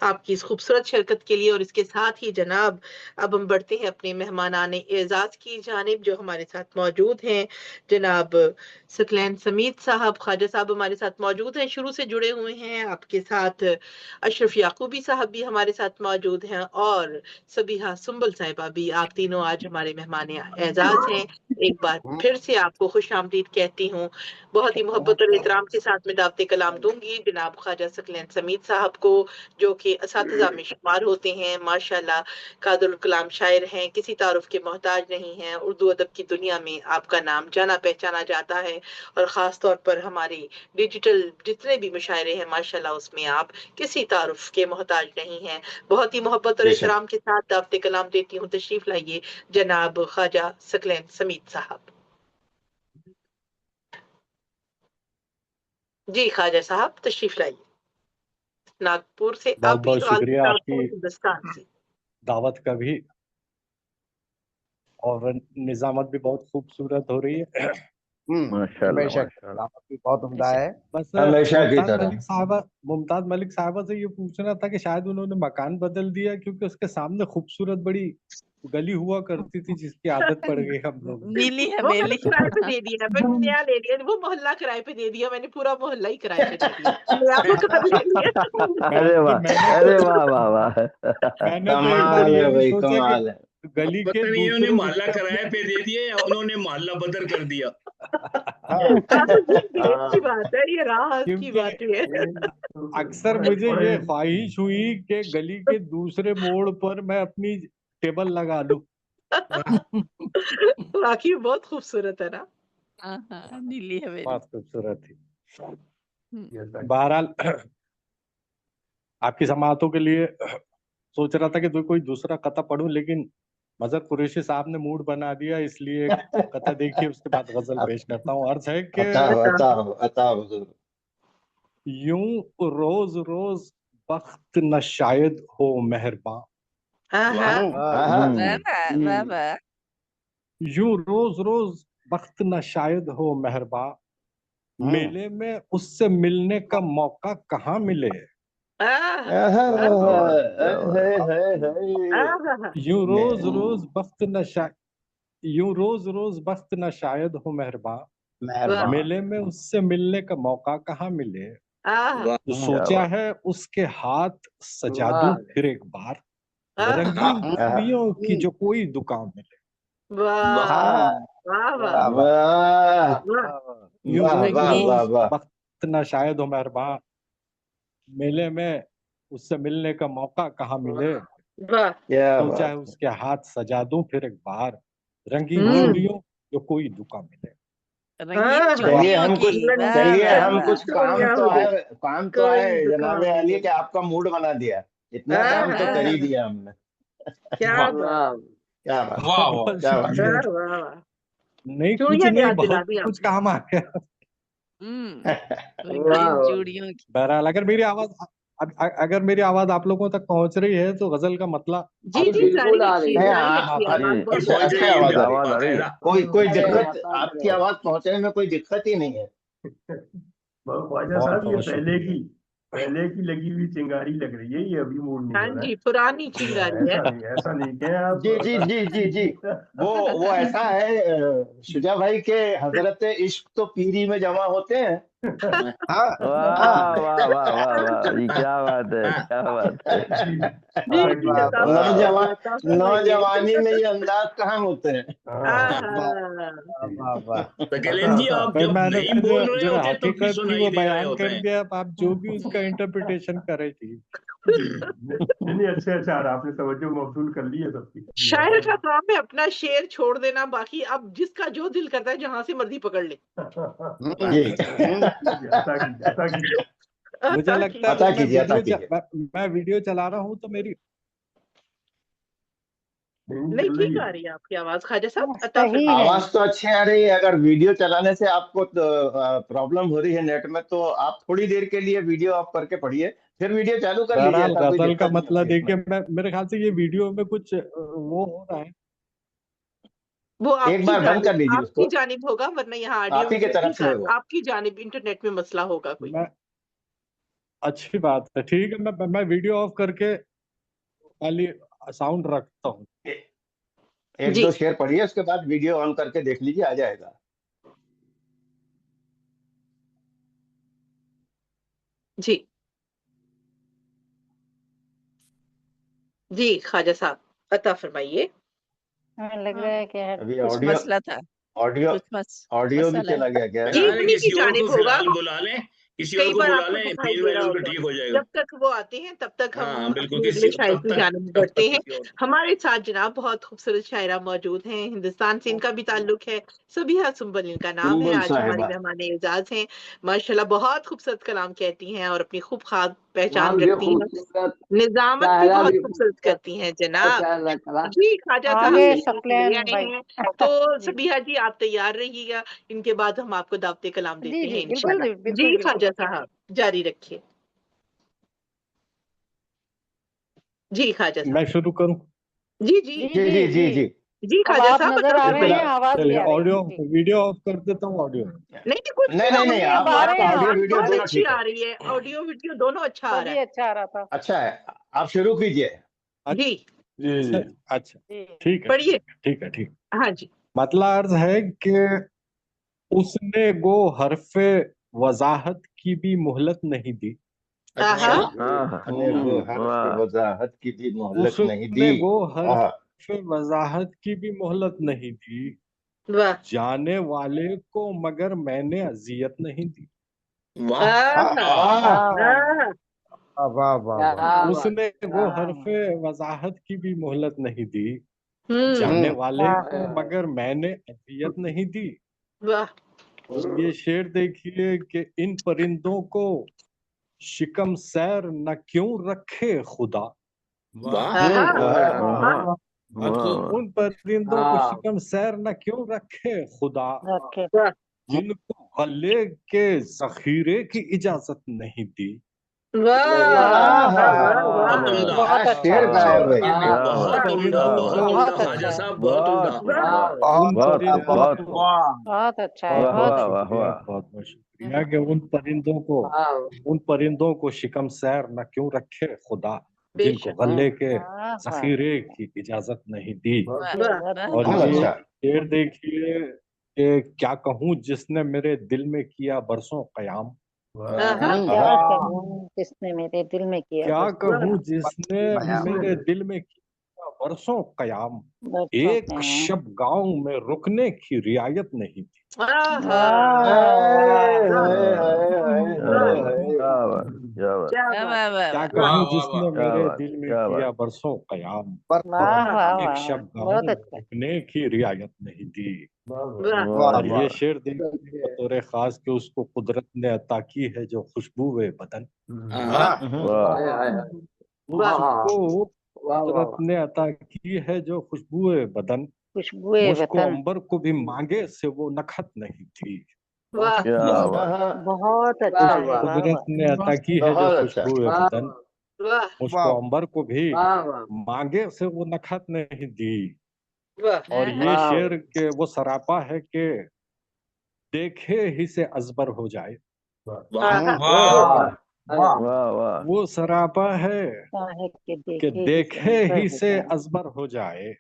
आपकी इस खूबसूरत शिरकत के लिए। और इसके साथ ही जनाब अब हम बढ़ते हैं अपने मेहमानाने एजाज की जानिब, जो हमारे साथ मौजूद हैं। जनाब सकलैन समीद साहब, ख्वाजा साहब हमारे साथ मौजूद हैं, शुरू से जुड़े हुए हैं आपके साथ। अशरफ याकूबी साहब भी हमारे साथ मौजूद हैं, और सबिहा सुंबल साहिबा भी। आप तीनों आज हमारे मेहमान एजाज हैं। एक बार फिर से आपको खुश आमदीद कहती हूँ। बहुत ही मोहब्बत और एहतराम के साथ में दावत कलाम दूंगी जनाब ख्वाजा सकलैन समीद साहब को, जो कि असातिज़ा में शुमार होते हैं। माशाल्लाह कादरुल कलाम शायर हैं, किसी तारुफ के मोहताज नहीं हैं। उर्दू अदब की दुनिया में आपका नाम जाना पहचाना जाता है, और ख़ास तौर पर हमारे डिजिटल जितने भी मुशायरे हैं माशाल्लाह, उसमें आप किसी तारुफ के मोहताज नहीं हैं। बहुत ही मोहब्बत और बेशक। एहतराम के साथ दावत कलाम देती हूँ। तशरीफ लाइए जनाब ख्वाजा सकलैन समीद साहब। जी ख्वाजा साहब तशरीफ लाइए, नागपुर से बहुत आप भी बहुत शुक्रिया नागपुर आपकी हिंदुस्तान से। दावत का भी, और निजामत भी बहुत खूबसूरत हो रही है। माशाल्लाह बेशक माशाल्लाह। दावत भी बहुत उम्दा है। बस हमेशा की तरह। मुमताज मलिक साहबा से ये पूछना था कि शायद उन्होंने मकान बदल दिया, क्योंकि उसके सामने खूबसूरत बड़ी गली हुआ करती थी, जिसकी आदत पड़ गई हम लोग। मिली वो हवेली। मैंने किराए पे दे दिया, मैंने नया ले लिया। वो मोहल्ला किराए पे दे दिया मैंने, पूरा मोहल्ला ही किराए पे दे दिया, नया मकान ले लिया। अरे वाह, अरे वाह वाह वाह। मैंने तो एक बार कमाल ये है भी भाई, सोचा कमाल है। कि गली के पता नहीं उन्होंने दूसरे मोहल्ला हिस्से किराए पे दे दिया या उन्होंने मोहल्ला बदर कर दिया। अच्छी बात है, ये राहत की क्योंकि बात है। अक्सर मुझे ये ख्वाहिश हुई कि गली के दूसरे मोड़ पर मैं अपनी टेबल लगा लूं। वाकई बहुत खूबसूरत है ना। हाँ, नीली हवेली। बहुत खूबसूरत थी। हम्म। बहरहाल आपकी समाअतों के लिए सोच रहा था कि कोई दूसरा कथा पढ़ूं, लेकिन मजहर कुरैशी साहब ने मूड बना दिया, इसलिए एक कथा देखिए, उसके बाद गजल पेश करता हूँ। अर्ज है कि अता हुजूर। यूं रोज रोज बख्त न शायद हो मेहरबान, वाह वाह। यूं रोज रोज बख्त न शायद हो मेहरबान, मेले में उससे मिलने का मौका कहाँ मिले। यूं रोज रोज बख्त न शायद यूं रोज रोज बख्त न शायद हो मेहरबान, मेले में उससे मिलने का मौका कहाँ मिले। तो सोचा है उसके हाथ सजा दूं फिर एक बार, रंगीन चूड़ियों की जो कोई दुकान मिले। यूं रोज रोज बख्त न शायद हो मेहरबान, मेले में उससे मिलने का मौका कहाँ मिले। सोचा है उसके हाथ सजा दूं फिर एक बार, रंगीन चूड़ियों जो कोई दुकान मिले। चलिए हम कुछ काम तो है जनाब अली के, आपका मूड बना दिया। इतना काम तो कर ही दिया हमने। क्या क्या बात, वाह क्या बात। नहीं कुछ नहीं, बहुत कुछ काम आ गया। चूड़ियों की। बहरहाल अगर मेरी आवाज आप लोगों तक पहुंच रही है तो गजल का मतलब जी बिल्कुल आ रही है। कोई दिक्कत, आपकी आवाज पहुंचने में कोई दिक्कत ही नहीं है। ख्वाजा साहब ये पहले की लगी हुई चिंगारी लग रही है, ये अभी मूड नहीं हो रहा है। जी पुरानी चिंगारी है। ऐसा नहीं कहें आप। जी वो ऐसा है शुजा भाई के हजरत इश्क तो पीरी में जमा होते हैं। वाह वाह वाह वाह वाह, ये क्या बात है, क्या बात है। नौजवानी में ये अंदाज कहाँ होते हैं। सकलैन जी आप जब नहीं बोल रहे होते तो फिर सुनाई दे रहे होते हैं। दिया, आप जो भी उसका इंटरप्रिटेशन करे थी। नहीं अच्छा आपने तवज्जो मौसूल कर ली है सबकी। शायर का काम है अपना शेर छोड़ देना, बाकी अब जिसका जो दिल करता है जहां से मर्जी पकड़ ले। मुझे लगता है मैं वीडियो चला रहा हूँ तो मेरी नहीं ठीक आ रही है आपकी आवाज ख्वाजा साहब। आवाज तो अच्छी आ रही है। अगर वीडियो चलाने से आपको प्रॉब्लम हो रही है नेट में, तो आप थोड़ी देर के लिए वीडियो ऑफ करके पढ़िए, फिर वीडियो चालू कर लीजिए। गजल का मतलब देखिए, मेरे ख्याल से ये वीडियो में कुछ वो हो रहा है, वो एक बार बंद कर लीजिए उसको। आपकी जानिब होगा, वरना यहाँ आप ही की तरफ से होगा। आपकी जानिब इंटरनेट में मसला होगा कोई। अच्छी बात है, ठीक है। मैं वीडियो ऑफ करके खाली साउंड रखता हूँ। एक जी दो शेर पढ़िए, उसके बाद वीडियो ऑन करके देख लीजिए, आ जाएगा। जी जी ख्वाजा साहब अता फरमाइए। हमें लग रहा है कि अभी कुछ ऑडियो मसला था, ऑडियो कुछ ऑडियो भी मसला चला है। गया क्या? जी अरे उन्हीं की किसी और जानिब को होगा, फिलहाल बुला लें, किसी और कई को बार बुला आपको लें, दिखाई दे मीनवाइल रहा उनका होगा। ठीक हो जाएगा। जब तक वो आते हैं तब तक हम हाँ बिल्कुल, अपने अगले शायर की तब जानिब तक बढ़ते हैं। किसी और हमारे साथ जनाब बहुत खूबसूरत शायरा मौजूद हैं, हिंदुस्तान से इनका भी ताल्लुक है। सबिहा सुंबल इनका नाम है, सुंबुल आज हमारी साहिबा। मेहमान एजाज हैं। माशाल्लाह बहुत खूबसूरत कलाम कहती हैं और अपनी खूब खास पहचान रखती हैं। निजामत भी बहुत खूबसूरत करती हैं जनाब। जी ख्वाजा साहब आगे तशरीफ ले सकलैन आए भाई। हैं, तो जी सबिहा जी आप तैयार रहिएगा, इनके बाद हम आपको दावते कलाम जी देते जी हैं बिल्कुल इंशाल्लाह। बिल्कुल जी बिल्कुल। ख्वाजा साहब जारी रखिए। जी ख्वाजा मैं साहब। शुरू करूँ? जी जी जी जी जी जी जी जी जी। जी अब ख्वाजा आप साहब नजर अता आ रहे हैं, फरमाइए। आवाज भी चलिए आ रही ऑडियो है। जी वीडियो ऑफ कर देता हूँ। ऑडियो नहीं कुछ नहीं नहीं नहीं, अब आ रहे आपका हैं ऑडियो आप। वीडियो बहुत दोनों अच्छी ठीक आ है। रही है, ऑडियो वीडियो दोनों अच्छा आ रहा तभी है। अच्छा आ रहा था। अच्छा है, आप शुरू कीजिए। जी अच्छा अच्छा, जी ठीक है पढ़िए। ठीक है ठीक। हाँ जी। मतलब अर्ज है कि उसने गो हरफे वजाहत की भी मोहलत नहीं दी। आहा उसने वो हर्फ की वाह वजाहत की भी मोहलत नहीं दी। उसने गो आह, हरफे वजाहत की भी मोहलत नहीं दी, वाह जाने वाले को मगर मैंने अजियत नहीं दी। वाह आहा आह, वाह वाह आहा वाह वाह वाह। उसने गो हरफे वजाहत की भी मोहलत नहीं दी, जाने हम्म, वाले वाह को मगर मैंने अजियत नहीं दी। वाह और ये शेर देखिए कि इन परिंदों को शिकम सैर न क्यों रखे खुदा। वाह आहा वाह, वाह अब तो वाह उन परिंदों को शिकम सैर न क्यों रखे खुदा, रखे। वाह जिनको गले के जखीरे की इजाजत नहीं दी। वाह वाह वाह वाह बहुत वाह उम्दा, बहुत क्या अच्छा शेर गाया अच्छा। भाई। ये भी क्या बात बहुत उम्दा, परिंदों बहुत को उम्दा बहुत अच्छा ख्वाजा है। साहब, बहुत उम्दा। उन बहुत परिंदों बहुत को बहुत अच्छा है बहुत वाह बहुत बहुत वाह वाह शुक्रिया, वाह। बहुत बहुत शुक्रिया कि उन परिंदों को शिकम सैर न क्यों रखे खुदा, जिनको बेशक गले के वाह वाह जखीरे की इजाजत नहीं दी। वाह वाह वाह और बहुत ये अच्छा। शेर देखिए कि क्या कहूँ जिसने मेरे दिल में किया बरसों कयाम। आहा क्या कहूँ जिसने मेरे दिल में किया क्या बस कहूँ जिसने मेरे दिल में किया बरसों कयाम, बरसों एक के। शब गांव में रुकने की रियायत नहीं थी। आहा हाय, वाह हाय, हाय, हाय, क्या वाह हाय, बात हाय। क्या बात क्या बात क्या वाह बात वाह वाह क्या वाह। वाह कहूँ वाह वाह जिसने क्या मेरे बात दिल में क्या किया बात। बरसों कयाम, वाह वाह एक वाह शब गांव बहुत में अच्छा। रुकने की रियायत नहीं दी। वाह और ये शेर देखिए बतौर खास कि उसको कुदरत ने अता की है जो खुशबू बदन, आहा वाह वाह उसको कुदरत ने अता की है जो खुशबू बदन, खुशबुए मुझको वतन। अंबर को भी मांगे से वो नखत नहीं थी। वाह क्या वाह बात। बहुत उस अच्छा है। वाह कुदरत वाह ने अता की है जो बहुत अच्छा। खुशबू बदन, वाह मुझको अंबर को भी मांगे से वो नखत नहीं दी। वाह और ये शेर के वो सरापा है कि देखे ही से अजबर हो जाए। वाह आहा वाह वाह। वो सरापा है है कि कि देखे ही देखे से ही हो से जाए। अजबर हो जाए,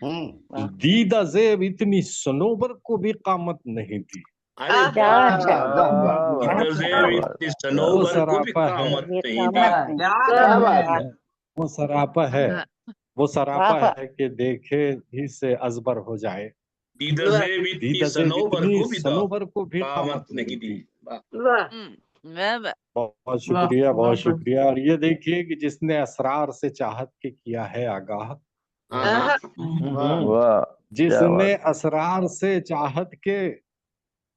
वाह दीदा जेब इतनी सनोबर को भी कामत नहीं दी। अरे क्या वाह, अच्छा वाह, वाह, क्या बात इतने क्या इतनी बात। वो सनोबर को भी सरापा है, कामत ये नहीं दी। कामत नहीं। क्या बात वाह है। वो सरापा है, वो वाह सरापा वाह। है कि देखे ही से अजबर हो जाए, दीदा वाह जेब इतनी दीदा जेब सनोबर इतनी को भी तो सनोबर को भी कामत कामत नहीं नहीं दी। दी। वाह वाह वाह वाह। बहुत शुक्रिया, बहुत शुक्रिया। और ये देखिए कि जिसने असरार से चाहत के किया है आगाह, आहा आहा वाह क्या जिसने बात। असरार से चाहत के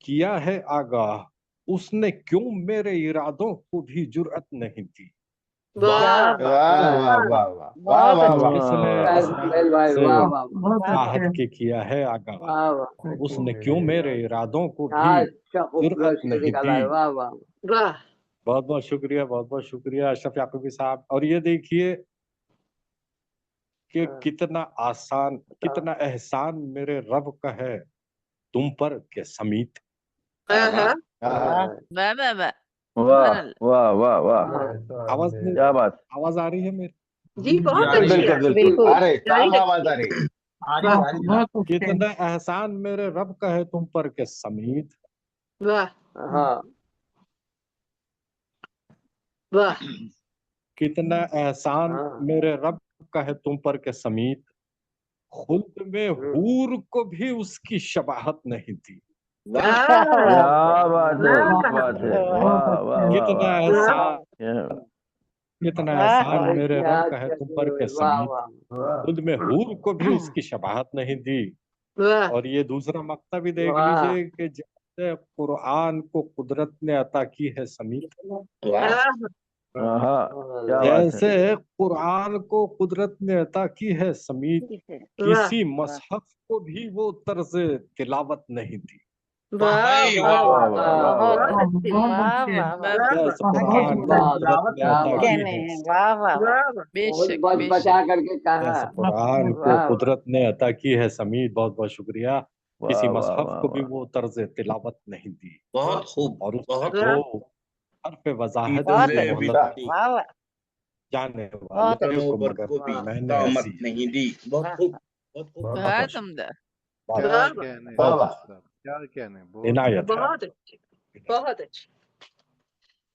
किया है आगाह, उसने क्यों मेरे इरादों को भी जुर्अत नहीं दी। वाह क्या वाह बात। वाह वाह वाह वाह वाह बहुत वाह अच्छा। वाह। जिसने वाह असरार से वाह चाहत के किया है आगाह, उसने क्यों मेरे इरादों को भी जुर्अत नहीं दी। वाह बहुत बहुत शुक्रिया, बहुत बहुत शुक्रिया अशरफ याकूबी साहब। और ये देखिए कि कितना आसान, कितना एहसान मेरे रब का है तुम पर के समीत। आहा आह, वाह वाह वाह वाह। वाह सुभानअल्लाह। वाह वाह वाह, आवाज क्या बात। आवाज आ रही है मेरी? जी बहुत आ रही अच्छी है। है, बिल्कुल बिल्कुल बिल्कुल। आ रही, जारी साफ आवाज रखिए। आ रही। आ रही आ रही है। कितना एहसान मेरे रब का है तुम पर के समीत, वाह हाँ वाह कितना एहसान हाँ मेरे रब का है तुम पर के समीत, खुल्द में हूर को भी उसकी शबाहत नहीं थी। वाह क्या बात है, वाह क्या बात है, वाह वाह वाह कितना वाह, एहसान, क्या- कितना वाह, एहसान मेरे क्या रब का है तुम पर के वाह समीत, वाह खुद में हूर को भी उसकी शबाहत नहीं दी। वाह और ये दूसरा मक्ता भी देख वाह लीजिए कि जैसे कुरान को कुदरत ने अता की है समीत, वाह वाह हाँ, क्या बात है। जैसे कुरान को कुदरत ने अता की है समीत, वाह किसी मसहफ को भी वो तर्ज तिलावत नहीं थी। वाह वाह वाह वाह वाह बहुत वाह, बहुत अच्छे, वाह वाह वाह वाह जैसे वाह कुरान को वाह, कुदरत ने क्या अता की कहने है, हैं, वाह वाह वाह, वाह वाह बहुत बेशक बच बेशक। बचा करके कहा। जैसे कुरान को वाह वाह कुदरत ने अता की है समीत, बहुत बहुत शुक्रिया, किसी वाह वाह मसहफ वाह को भी वाह, वो तर्ज तिलावत नहीं दी। बहुत खूब, और उसमें बहुत वाह वो हर्फ वजाहत बहुत की तर्ज़े मोहलत बिलानी, वाह वाह, जाने बहुत वाले तनों को पर मगर को भी मैंने कामत ऐसी नहीं दी। बहुत वाह खूब, वाह, बहुत खूब। बहुत बहुत बहुत उम्दा। बहुत वाह क्या बहुत कहने क्या कहने, बहुत इनायत है बहुत अच्छी, बहुत अच्छी।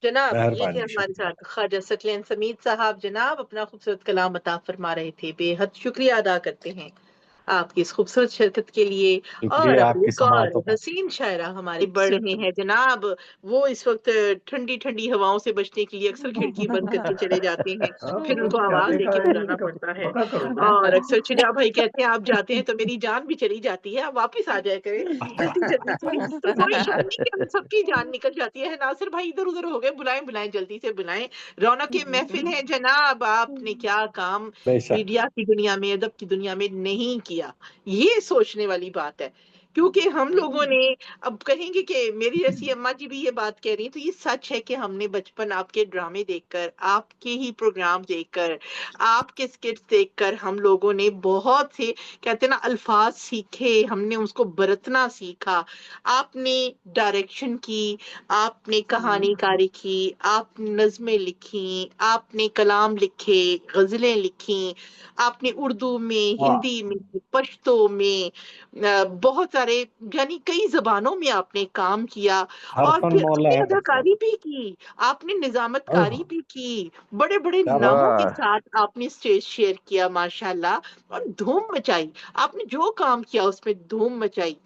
जनाब ये थे मेहरबानी, हमारे शुक्रिया। साथ ख्वाजा सकलैन समीत साहब, जनाब अपना खूबसूरत कलाम अता फरमा रहे थे। बेहद शुक्रिया अदा करते हैं आपकी इस खूबसूरत शिरकत के लिए। और शुक्रिया अब आपकी एक और समाअतों का। हसीन शायरा हमारे बढ़ रहे हैं जनाब। वो इस वक्त ठंडी ठंडी हवाओं से बचने के लिए अक्सर खिड़की बंद करके चले जाते हैं, हाँ फिर वो उनको आवाज चाहते दे कहाँ के है बुलाना इनका, पड़ता है। पता करो। और अक्सर चिड़िया भाई कहते हैं आप जाते हैं तो मेरी जान भी चली जाती है, आप वापिस आ जाया करें जल्दी जल्दी से। तो कोई शक नहीं कि हम सबकी जान निकल जाती है। नासिर भाई इधर उधर हो गए, बुलाएं बुलाएं जल्दी से बुलाएं। रौनक महफिल है जनाब, आपने क्या काम बेशक मीडिया की दुनिया में, अदब की दुनिया में नहीं किया, ये सोचने वाली बात है। क्योंकि हम लोगों ने, अब कहेंगे कि मेरी जैसी अम्मा जी भी ये बात कह रही हैं, तो ये सच है कि हमने बचपन आपके ड्रामे देखकर, आपके ही प्रोग्राम देखकर, आपके स्किट्स देखकर हम लोगों ने बहुत से कहते हैं ना अल्फाज सीखे, हमने उसको बरतना सीखा। आपने डायरेक्शन की, आपने कहानीकारी की, आपने नज़में लिखी, आपने कलाम लिखे, गजलें लिखी, आपने उर्दू में, हिंदी में, पश्तो में, बहुत सारे यानी कई जबानों में आपने काम किया। और हरफन फिर मौला आपने है बच्चे। अदाकारी भी की, आपने निजामतकारी भी की, बड़े बड़े क्या बात नामों के वाह साथ आपने स्टेज शेयर किया माशाल्लाह, और धूम मचाई। आपने जो काम किया उसमें धूम मचाई।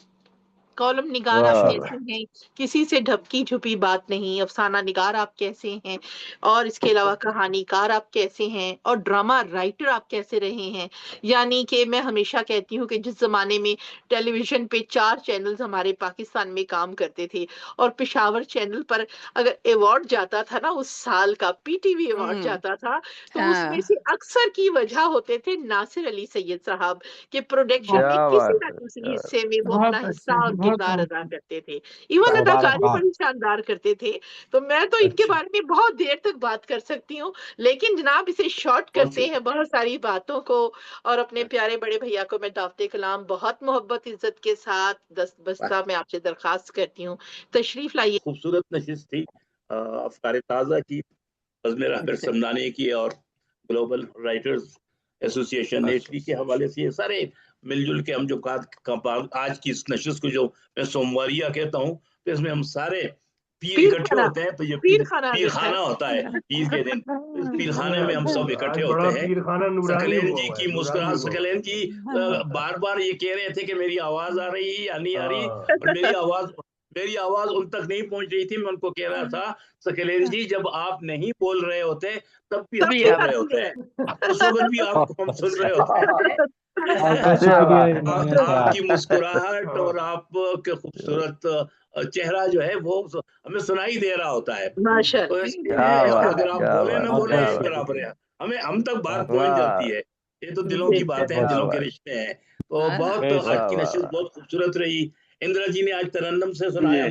कॉलम निगार आप वाह, कैसे हैं, किसी से ढपकी छुपी बात नहीं। अफसाना निगार आप कैसे हैं, और इसके अलावा कहानीकार आप कैसे हैं, और ड्रामा राइटर आप कैसे रहे हैं। यानी कि मैं हमेशा कहती हूँ कि जिस जमाने में टेलीविजन पे 4 चैनल्स हमारे पाकिस्तान में काम करते थे, और पेशावर चैनल पर अगर अवार्ड जाता था ना उस साल का, पीटीवी अवार्ड जाता था, तो उसमें हाँ से अक्सर की वजह होते थे नासिर अली सैयद साहब के प्रोडक्शन में क्या किसी बात ना है, किसी क्या हिस्से में वो अपना हिस्सा और किरदार अदा करते थे। इवन अदाकारी मुबारकबाद। बड़ी शानदार करते थे। तो मैं तो इनके अच्छी बारे में बहुत देर तक बात कर सकती हूँ, लेकिन जनाब इसे शॉर्ट करते हैं बहुत सारी बातों को। और अपने प्यारे बड़े भैया को मैं दावते कलाम बहुत मोहब्बत इज्जत के साथ दस्तबस्ता में आपसे दरखास्त करती हूँ, तशरीफ लाइए। खूबसूरत नशिस्त थी अफकार ताज़ा की, बज़्म रहबर समदानी की, और ग्लोबल राइटर्स एसोसिएशन एचडी के हवाले से ये सारे मिलजुल के हम जो आज की इस नशिस्त को जो मैं सोमवारिया कहता हूँ, तो इसमें हम सारे पीर पीर इकट्ठे खाना, होते हैं। तो ये पीर खाना पीर रखा खाना है। होता है पीर के दिन। तो इस पीर खाने में हम सब आज इकट्ठे बड़ा होते हैं। पीर खाना नूरानी सकलैन हुआ जी हुआ की है, नूरानी मुस्कुराहट, हुआ हुआ सकलैन जी बार बार ये कह रहे थे कि मेरी आवाज आ रही है या नहीं आ रही, हाँ और मेरी आवाज उन तक नहीं पहुंच रही थी। मैं उनको कह रहा था सकलैन जी जब आप नहीं बोल रहे होते तब भी हम भी सुन आप रहे होते है। हैं, उस वक्त भी आपको हम सुन रहे होते हैं। बहुत बहुत क्या शुक्रिया बात, इनायत है आपकी आपका। मुस्कुराहट और आपके खूबसूरत चेहरा जो है वो हमें सुनाई दे रहा होता है। तो माशाल्लाह, इसलिए अगर आप क्या बोले ना बात, बहुत बोले बहुत क्या एक बात, बराबर है, हम तक बात बिल्कुल पहुंच वाह, जाती है। ये तो दिलों की बातें हैं, बहुत दिलों के वाह, रिश्ते हैं। तो बहुत बेशक आज वाह की वाह नशिस्त वाह, बहुत खूबसूरत रही। इंदिरा जी ने आज तरन्नुम से सुनाया।